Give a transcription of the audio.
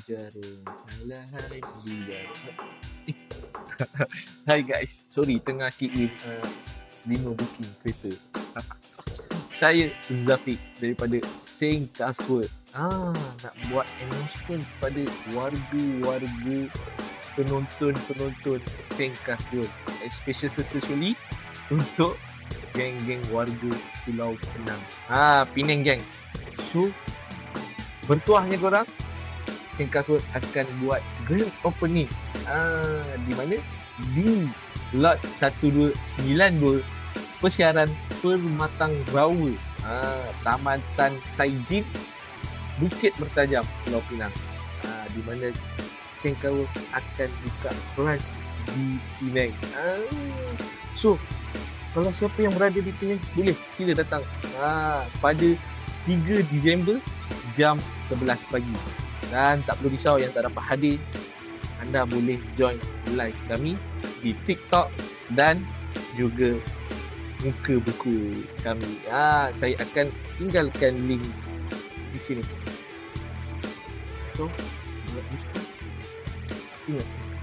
jarum, alahai dia. Hai guys, sorry tengah key in 5 booking kereta. Saya Zafiq daripada Sengkasut. Nak buat announcement kepada warga-warga penonton Sengkasut, especially untuk geng-geng warga Pulau Penang. Penang gang. So, bertuahnya korang, Sengkasut akan buat grand opening. Di mana? Di lot 1292 Persiaran Permatang Rawa, Taman Tan Saijin, Bukit Mertajam, Pulau Pinang. Di mana Sengkasut akan buka branch di Penang. So, kalau siapa yang berada di Penang, boleh sila datang pada 3 Disember jam 11 pagi. Dan tak perlu risau yang tak dapat hadir, anda boleh join live kami di TikTok dan juga muka buku kami. Saya akan tinggalkan link di sini. So, buat muka, tinggal sini.